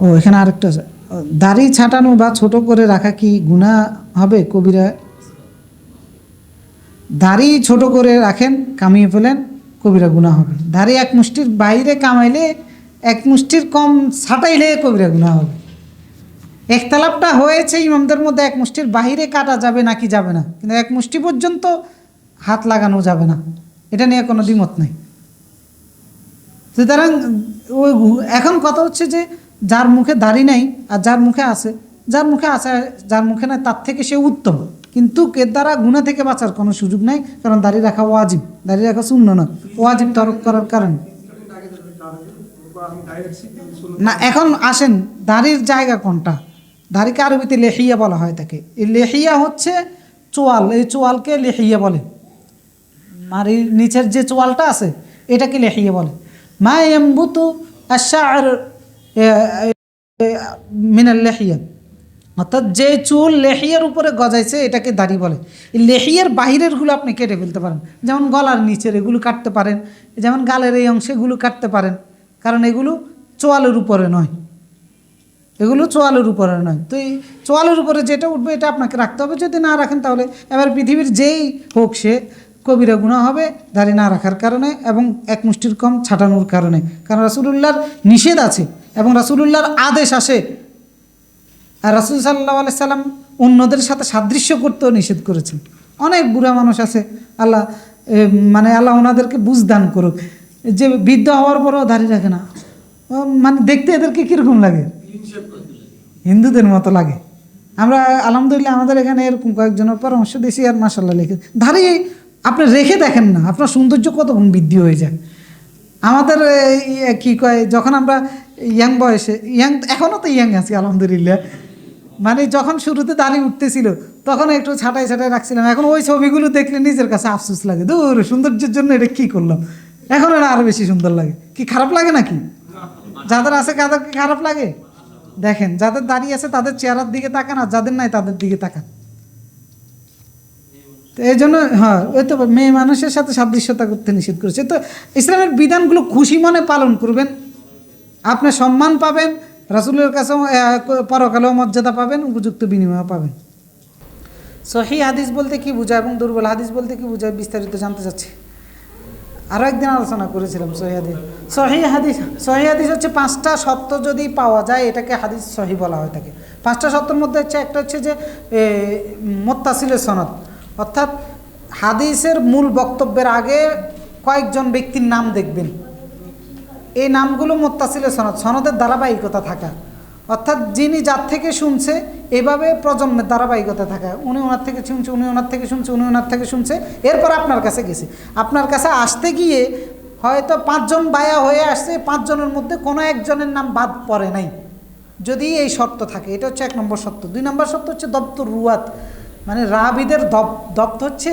ও এখানে আরেকটা আছে, দাড়ি ছাটানো বা ছোট করে রাখা কি গুনাহ হবে? কবিরা দাড়ি ছোট করে রাখেন, কামিয়ে ফেলেন, কবিরা গুনাহ হবে। দাড়ি এক মুষ্টির বাইরে কামাইলে, এক মুষ্টির কম ছাটাইলে কবিরা গুনাহ হবে। একতলাপটা হয়েছে ইমামদের মধ্যে, এক মুষ্টির বাহিরে কাটা যাবে নাকি যাবে না, কিন্তু এক মুষ্টি পর্যন্ত হাত লাগানো যাবে না, এটা নিয়ে কোনো দ্বিমত নেই। সুতরাং ওই এখন কথা হচ্ছে যে যার মুখে দাড়ি নাই আর যার মুখে আছে, যার মুখে আছে যার মুখে নাই তার থেকে সে উত্তম, কিন্তু এর দ্বারা গুনাহ থেকে বাঁচার কোনো সুযোগ নাই, কারণ দাড়ি রাখা ওয়াজিব, দাড়ি রাখা সুন্নাহ না, ওয়াজিব তরক করার কারণে না। এখন আসেন, দাড়ির জায়গা কোনটা? দাড়িকে আরবিতে লেহিয়া বলা হয় তাকে। এই লেহিয়া হচ্ছে চোয়াল, এই চোয়ালকে লেহিয়া বলে। নারীর নিচের যে চোয়ালটা আছে এটাকে লেহিয়া বলে। মা ইয়ামবুতু আশ-শা'r মিনাল লেহিয়া, অর্থাৎ যে চুল লেহিয়ার উপরে গজাইছে এটাকে দাড়ি বলে। এই লেহিয়ার বাহিরেরগুলো আপনি কেটে ফেলতে পারেন, যেমন গলার নিচের এগুলো কাটতে পারেন, যেমন গালের এই অংশে এগুলো কাটতে পারেন, কারণ এগুলো চোয়ালের উপরে নয়, এগুলো চোয়ালের উপরে নয়। তো এই চোয়ালের উপরে যেটা উঠবে এটা আপনাকে রাখতে হবে, যদি না রাখেন তাহলে এবার পৃথিবীর যেই হোক সে কবিরা গুনাহ হবে দাড়ি না রাখার কারণে এবং এক মুষ্টির কম ছাটানোর কারণে, কারণ রাসূলুল্লাহর নিষেধ আছে এবং রাসূলুল্লাহর আদেশ আসে। আর রাসূল সাল্লাল্লাহু আলাইহি সাল্লাম অন্যদের সাথে সাদৃশ্য করতেও নিষেধ করেছেন। অনেক বুড়া মানুষ আছে, আল্লাহ মানে আল্লাহ ওনাদেরকে বুঝ দান করুক, যে বৃদ্ধ হওয়ার পরেও দাড়ি রাখে না, মানে দেখতে এদেরকে কীরকম লাগে, হিন্দুদের মতো লাগে। আমরা আলহামদুলিল্লাহ আমাদের এখানে এরকম কয়েকজনের পরামর্শ দিয়েছি, আর মাশাআল্লাহ লিখে দাড়ি আপনি রেখে দেখেন না, আপনার সৌন্দর্য কত গুণ বৃদ্ধি হয়ে যায়। আমাদের কি কয়, যখন আমরা ইয়াং বয়সে, ইয়াং এখনও তো ইয়াং আছি আলহামদুলিল্লাহ, মানে যখন শুরুতে দাড়ি উঠতেছিল তখন একটু ছাটাই ছাটাই রাখছিলাম, এখন ওই ছবিগুলো দেখলে নিজের কাছে আফসোস লাগে, দূর সৌন্দর্যের জন্য এটা কী করলাম, এখন এটা আরও বেশি সুন্দর লাগে। কি খারাপ লাগে নাকি? যাদের আছে তাদের কি খারাপ লাগে? দেখেন, যাদের দাড়ি আছে তাদের চেহারার দিকে তাকান, আর যাদের নাই তাদের দিকে তাকান। তো এই জন্য হ্যাঁ, ওই তো মেয়ে মানুষের সাথে সাদৃশ্যতা করতে নিষেধ করেছে। তো ইসলামের বিধানগুলো খুশি মনে পালন করবেন, আপনি সম্মান পাবেন, রাসূলের কাছেও পরকালেও মর্যাদা পাবেন, উপযুক্ত বিনিময় পাবেন। সহিহ হাদিস বলতে কি বোঝায় এবং দুর্বল হাদিস বলতে কি বোঝায় বিস্তারিত জানতে চাচ্ছি। আরও একদিন আলোচনা করেছিলাম সহিহ হাদিস। সহিহ হাদিস হচ্ছে 5টা সত্য যদি পাওয়া যায় এটাকে হাদিস সহিহ বলা হয় থাকে। 5টা সত্যের মধ্যে হচ্ছে একটা হচ্ছে যে মুত্তাসিলের সনদ, অর্থাৎ হাদিসের মূল বক্তব্যের আগে কয়েকজন ব্যক্তির নাম দেখবেন, এই নামগুলো মুত্তাসিলের সনদ, সনদের ধারাবাহিকতা থাকা, অর্থাৎ যিনি যার থেকে শুনছে এভাবে প্রজন্মের ধারাবাহিকতা থাকা, উনি ওনার থেকে শুনছে, উনি ওনার থেকে শুনছে, উনি ওনার থেকে শুনছে, এরপর আপনার কাছে গেছে। আপনার কাছে আসতে গিয়ে হয়তো 5 জন বায়া হয়ে আসছে, 5 জনের মধ্যে কোনো একজনের নাম বাদ পড়ে নাই, যদি এই শর্ত থাকে। এটা হচ্ছে 1 নম্বর শর্ত। 2 নম্বর শর্ত হচ্ছে দপ্তর রুয়াত, মানে রাবিদের দপ্ত হচ্ছে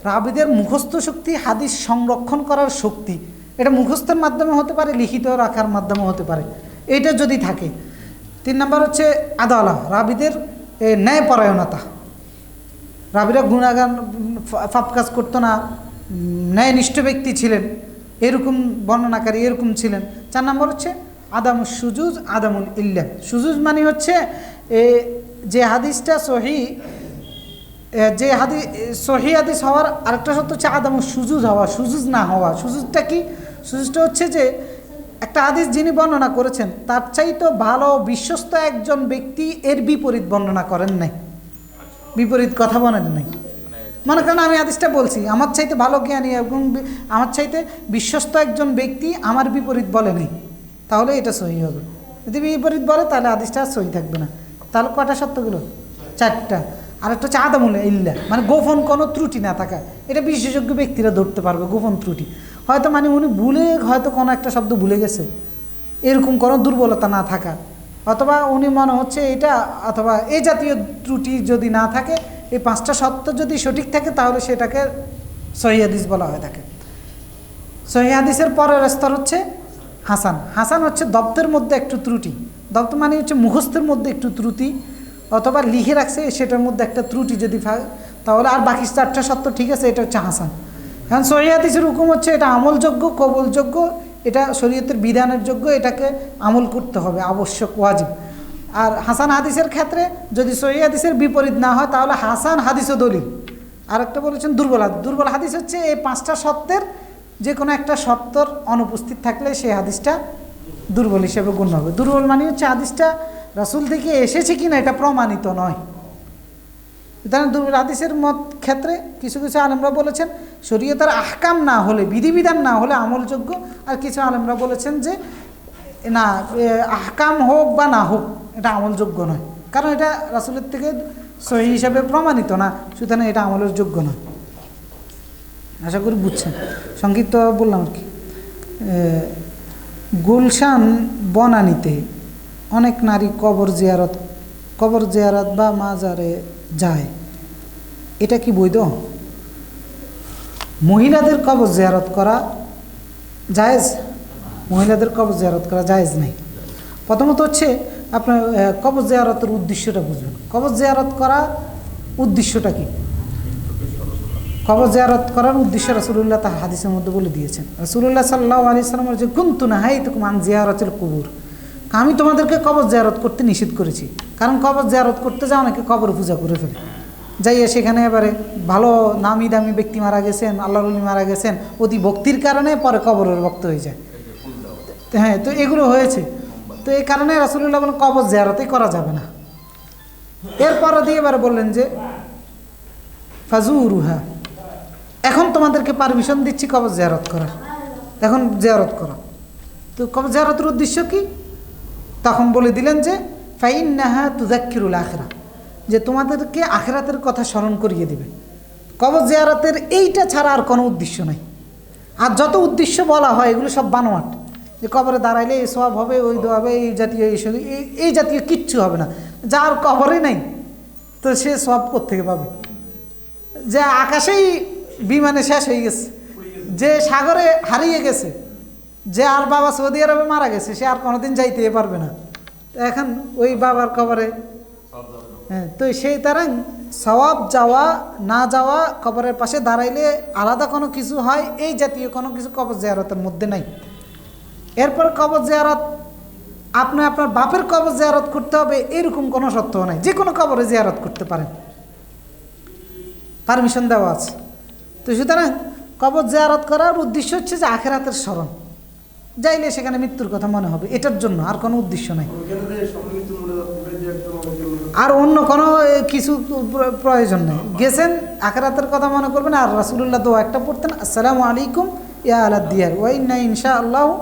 রাবিদের মুখস্থ শক্তি, হাদিস সংরক্ষণ করার শক্তি। এটা মুখস্থের মাধ্যমে হতে পারে, লিখিত রাখার মাধ্যমে হতে পারে, এটা যদি থাকে। 3 নম্বর হচ্ছে আদালা, রাবিদের ন্যায়পরায়ণতা, রাবিরা গুণাগান পাপ কাজ করতো না, ন্যায়নিষ্ঠ ব্যক্তি ছিলেন, এরকম বর্ণনাকারী এরকম ছিলেন। 4 নম্বর হচ্ছে আদামুল সুজুজ আদামুল ইল্লাহ। সুজুজ মানে হচ্ছে যে হাদিসটা সহি, যে সহি হাদিস হওয়ার আরেকটা শর্ত হচ্ছে আদামুল সুজুজ হওয়া, সুজুজ না হওয়া। সুজুজটা কি? সুজুজটা হচ্ছে যে একটা হাদিস যিনি বর্ণনা করেছেন তার চাইতে ভালো বিশ্বস্ত একজন ব্যক্তি এর বিপরীত বর্ণনা করেন নাই, বিপরীত কথা বলেন নাই। মনে করেন আমি হাদিসটা বলছি, আমার চাইতে ভালো জ্ঞানী এবং আমার চাইতে বিশ্বস্ত একজন ব্যক্তি আমার বিপরীত বলে নাই, তাহলে এটা সহি হবে। যদি বিপরীত বলে তাহলে হাদিসটা সহি থাকবে না। তাহলে কয়টা শর্তগুলো? 4টা। আর একটা হচ্ছে আদামুল ইল্লাহ, মানে গোপন কোনো ত্রুটি না থাকা। এটা বিশেষজ্ঞ ব্যক্তিরা ধরতে পারবে গোপন ত্রুটি, হয়তো মানে উনি ভুলে হয়তো কোনো একটা শব্দ ভুলে গেছে, এরকম কোনো দুর্বলতা না থাকা, অথবা উনি মনে হচ্ছে এটা, অথবা এই জাতীয় ত্রুটি যদি না থাকে, এই 5টা শর্ত যদি সঠিক থাকে তাহলে সেটাকে সহিহ হাদিস বলা হয় থাকে। সহিহ হাদিসের পরের স্তর হচ্ছে হাসান। হাসান হচ্ছে দপ্তের মধ্যে একটু ত্রুটি, দপ্ত মানে হচ্ছে মুখস্থের মধ্যে একটু ত্রুটি, অথবা লিখে রাখছে সেটার মধ্যে একটা ত্রুটি যদি তাহলে আর বাকি 4টা শর্ত ঠিক আছে, এটা হচ্ছে হাসান। এখন সহিহ হাদিসের হুকুম হচ্ছে এটা আমলযোগ্য, কবুলযোগ্য এটা শরীয়তের বিধানের যোগ্য, এটাকে আমল করতে হবে, আবশ্যক, ওয়াজিব। আর হাসান হাদিসের ক্ষেত্রে যদি সহিহ হাদিসের বিপরীত না হয় তাহলে হাসান হাদিসও দলিল। আর একটা বলেছেন দুর্বল হাদিস। দুর্বল হাদিস হচ্ছে এই 5টা সত্যের যে কোনো একটা সত্যর অনুপস্থিত থাকলে সেই হাদিসটা দুর্বল হিসেবে গণ্য হবে। দুর্বল মানে হচ্ছে হাদিসটা রাসূল থেকে এসেছে কিনা এটা প্রমাণিত নয়। সুতরাং দুর্বল হাদিসের মত ক্ষেত্রে কিছু কিছু আলেমরা বলেছেন শরীয়তের আহকাম না হলে, বিধিবিধান না হলে আমলযোগ্য। আর কিছু আলেমরা বলেছেন যে না, আহকাম হোক বা না হোক এটা আমলযোগ্য নয়, কারণ এটা রাসূলের থেকে সহিহ হিসাবে প্রমাণিত না, সুতরাং এটা আমলের যোগ্য নয়। আশা করি বুঝছেন, সংক্ষিপ্ত বললাম আর কি। গুলশান বনানীতে অনেক নারী কবর জিয়ারত বা মাজারে যায়, এটা কি বৈধ? মহিলাদের কবর জিয়ারত করা জায়েজ? মহিলাদের কবর জিয়ারত করা জায়েজ নেই। প্রথমত হচ্ছে আপনার কবর জিয়ারতের উদ্দেশ্যটা বুঝবেন। কবর জিয়ারত করার উদ্দেশ্যটা কি? কবর জিয়ারত করার উদ্দেশ্য রাসূলুল্লাহ তার হাদিসের মধ্যে বলে দিয়েছেন। রাসূলুল্লাহ সাল্লাল্লাহু আলাইহি ওয়াসাল্লাম যে কুনতু নাহাইতুকুম আন জিয়ারাতিল কুবুর, আমি তোমাদেরকে কবর জিয়ারত করতে নিষেধ করেছি। কারণ কবর জিয়ারত করতে যাও অনেকে কবর পূজা করে ফেলে, যাইয়া সেখানে এবারে ভালো নামি দামি ব্যক্তি মারা গেছেন, আল্লাহর ওলি মারা গেছেন, অতি ভক্তির কারণে পরে কবরের ভক্ত হয়ে যায়। হ্যাঁ, তো এগুলো হয়েছে। তো এই কারণে রাসূলুল্লাহ বলেন কবর জিয়ারতই করা যাবে না। এরপরে দিয়ে এবারে বললেন যে ফাজুরুহা, এখন তোমাদেরকে পারমিশন দিচ্ছি কবর জিয়ারত করার, এখন জিয়ারত করো। তো কবর জিয়ারতের উদ্দেশ্য কি? তখন বলে দিলেন যে ফাইন্নাহা তুযাক্কিরুল আখিরা, যে তোমাদেরকে আখিরাতের কথা স্মরণ করিয়ে দিবে। কবর জিয়ারতের এইটা ছাড়া আর কোনো উদ্দেশ্য নাই। আর যত উদ্দেশ্য বলা হয় এগুলো সব বানোয়াট, যে কবরে দাঁড়াইলে এই সওয়াব হবে, ওই দোয়া হবে, এই জাতীয় কিচ্ছু হবে না। যার কবরে নাই তো সে সওয়াব কোত্থেকে পাবে? যে আকাশেই বিমানে শেষ হয়ে গেছে, যে সাগরে হারিয়ে গেছে, যে আর বাবা সৌদি আরবে মারা গেছে, সে আর কোনোদিন যাইতে পারবে না। এখন ওই বাবার কবরে, হ্যাঁ, তো সেই তারা সওয়াব যাওয়া না যাওয়া, কবরের পাশে দাঁড়াইলে আলাদা কোনো কিছু হয়, এই জাতীয় কোনো কিছু কবর জিয়ারতের মধ্যে নাই। এরপর কবর জিয়ারত আপনি আপনার বাপের কবর জিয়ারত করতে হবে এরকম কোনো শর্ত নাই, যে কোনো কবরে জিয়ারত করতে পারেন, পারমিশন দেওয়া আছে। তো সুতরাং কবর জিয়ারত করার উদ্দেশ্য হচ্ছে যে আখিরাতের স্মরণ, যাইলে সেখানে মৃত্যুর কথা মনে হবে, এটার জন্য, আর কোনো উদ্দেশ্য নাই। আর অন্য কোনো কিছু প্রয়োজন নেই। গেছেন আখিরাতের কথা মনে করবেন। আর রাসূলুল্লাহ দোয়া একটা পড়তেন, আসসালামু আলাইকুম ইয়া আলাদ দিয়ার ওয়া ইন্না ইনশাআল্লাহু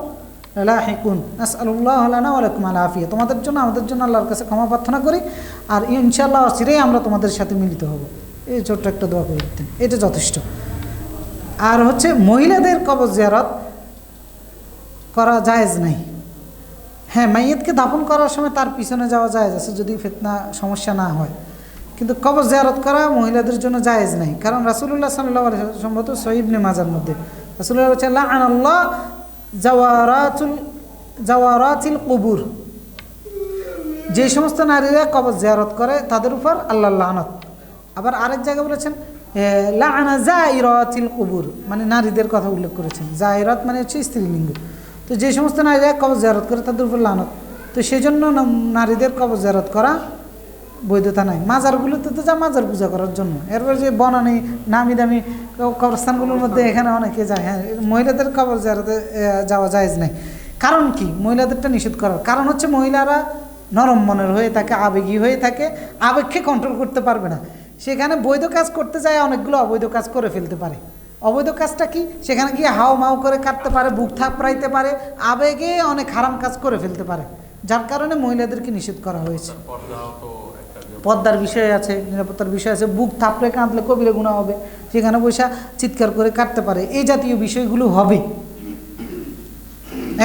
লাহিকুন নাসআলুল্লাহ লানা ওয়া লাকুম আল আফিয়া, তোমাদের জন্য আমাদের জন্য আল্লাহর কাছে ক্ষমা প্রার্থনা করি, আর ইনশাআল্লাহ চিরেই আমরা তোমাদের সাথে মিলিত হব। এই ছোট্ট একটা দোয়া করতেন, এটা যথেষ্ট। আর হচ্ছে মহিলাদের কবর জিয়ারত করা জায়েজ নাই। হ্যাঁ, মাইয়িতকে দাফন করার সময় তার পিছনে যাওয়া জায়েজ আছে যদি ফিতনা সমস্যা না হয়, কিন্তু কবর জিয়ারত করা মহিলাদের জন্য জায়েজ নাই। কারণ রাসূলুল্লাহ সাল্লাল্লাহু আলাইহি ওয়াসাল্লাম সম্ভবত সহিহ ইবনে মাজার মধ্যে রাসূলুল্লাহ বলেছেন লাআনাল্লাহ জাওয়ারাতিল কুবুর, যে সমস্ত নারীরা কবর জিয়ারত করে তাদের উপর আল্লাহর লানত। আবার আরেক জায়গায় বলেছেন লাআনা জাইরাতিল কুবুর, মানে নারীদের কথা উল্লেখ করেছেন। জাইরাত মানে হচ্ছে স্ত্রীলিঙ্গ। তো যে সমস্ত নারীরা কবর জিয়ারত করে তাদের উপর লানত, তো সেই জন্য নারীদের কবর জিয়ারত করা বৈধতা নাই। মাজারগুলোতে তো যা মাজার পূজা করার জন্য, এরপর যে বনানী নামি দামি কবরস্থানগুলোর মধ্যে এখানে অনেকে যায়। হ্যাঁ, মহিলাদের কবর জিয়ারতে যাওয়া জায়েজ নাই। কারণ কি মহিলাদেরটা নিষেধ করার? কারণ হচ্ছে মহিলারা নরম মনের হয়ে থাকে, আবেগী হয়ে থাকে, আবেগকে কন্ট্রোল করতে পারবে না। সেখানে বৈধ কাজ করতে যায় অনেকগুলো অবৈধ কাজ করে ফেলতে পারে। অবৈধ কাজটা কি? সেখানে গিয়ে হাও মাও করে কাটতে পারে, বুক থাপড়াইতে পারে, আবেগে অনেক হারাম কাজ করে ফেলতে পারে, যার কারণে মহিলাদেরকে নিষেধ করা হয়েছে। পর্দার বিষয় আছে, নিরাপত্তার বিষয় আছে, বুক থাপড়ে কাঁদলে কবিরা গুনাহ হবে, সেখানে বৈশা চিৎকার করে কাটতে পারে, এই জাতীয় বিষয়গুলো হবে।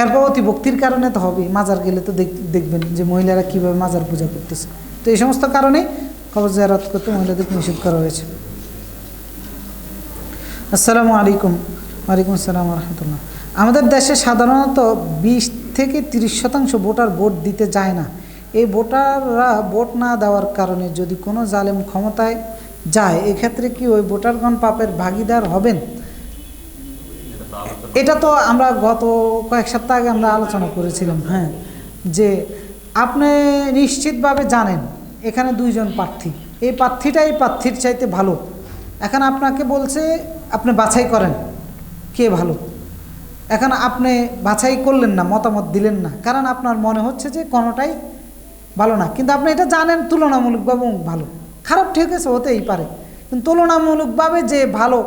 এরপর অতি ভক্তির কারণে তো হবে। মাজার গেলে তো দেখবেন যে মহিলারা কীভাবে মাজার পূজা করতেছে। তো এই সমস্ত কারণেই কবর জিয়ারত করতে মহিলাদেরকে নিষেধ করা হয়েছে। আসসালামু আলাইকুম। ওয়ালাইকুম আসসালাম রহমতুল্লাহ। আমাদের দেশে সাধারণত 20 থেকে 30% ভোটার ভোট দিতে যায় না। এই ভোটাররা ভোট না দেওয়ার কারণে যদি কোনো জালেম ক্ষমতায় যায়, এক্ষেত্রে কি ওই ভোটারগণ পাপের ভাগিদার হবেন? এটা তো আমরা গত কয়েক সপ্তাহ আগে আমরা আলোচনা করেছিলাম, হ্যাঁ, যে আপনি নিশ্চিতভাবে জানেন এখানে দুইজন প্রার্থী, এই প্রার্থীটা এই প্রার্থীর চাইতে ভালো। এখন আপনাকে বলছে আপনি বাছাই করেন কে ভালো। এখন আপনি বাছাই করলেন না, মতামত দিলেন না, কারণ আপনার মনে হচ্ছে যে কোনোটাই ভালো না, কিন্তু আপনি এটা জানেন তুলনামূলকভাবে ভালো। খারাপ ঠিক আছে, হতেই পারে, কিন্তু তুলনামূলকভাবে যে ভালো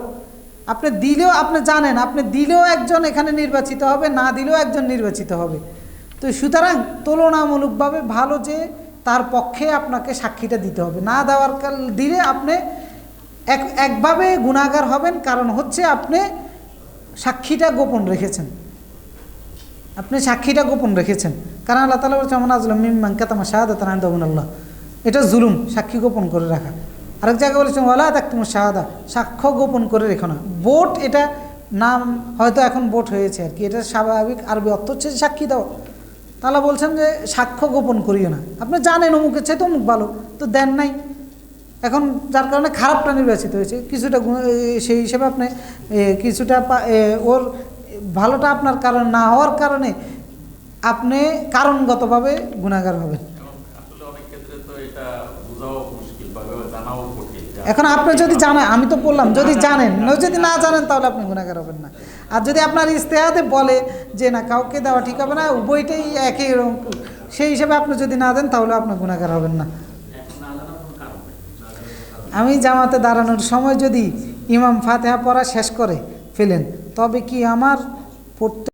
আপনি দিলেও, আপনি জানেন আপনি দিলেও একজন এখানে নির্বাচিত হবে, না দিলেও একজন নির্বাচিত হবে। তো সুতরাং তুলনামূলকভাবে ভালো যে তার পক্ষে আপনাকে সাক্ষীটা দিতে হবে। না দেওয়ার দিলে আপনি একভাবে গুনাহগার হবেন, কারণ হচ্ছে আপনি সাক্ষীটা গোপন রেখেছেন, আপনি সাক্ষীটা গোপন রেখেছেন। কারণ আল্লাহ তাআলা বলছেন মান আযলামু মিম্মান কাতামা শাহাদাতান ইনদা মিনাল্লাহ, এটা জুলুম, সাক্ষী গোপন করে রাখা। আরেক জায়গায় বলেছেন ওয়ালা তাকতুমুশ শাহাদা, সাক্ষ্য গোপন করে রেখো না। ভোট, এটা নাম হয়তো এখন ভোট হয়েছে আর কি, এটা স্বাভাবিক আরবি অর্থ হচ্ছে সাক্ষী দাও। তাআলা বলছেন যে সাক্ষ্য গোপন করিও না। আপনি জানেন অমুকের চাইতে অমুক ভালো, তো দেন নাই, এখন যার কারণে খারাপটা নির্বাচিত হয়েছে কিছুটা, সেই হিসেবে আপনি কিছুটা ওর ভালোটা আপনার কারণ না হওয়ার কারণে আপনি কারণগতভাবে গুনাহগার হবেন। এখন আপনি যদি জানেন, আমি তো বললাম যদি জানেন, যদি না জানেন তাহলে আপনি গুনাহগার হবেন না। আর যদি আপনার ইজতিহাদে বলে যে না কাউকে দেওয়া ঠিক হবে না, উভয়টাই একই রকম, সেই হিসেবে আপনি যদি না দেন তাহলে আপনি গুনাহগার হবেন না। আমি জামাতে দাঁড়ানোর সময় যদি ইমাম ফাতিহা পড়া শেষ করে ফেলেন, তবে কি আমার পড়তে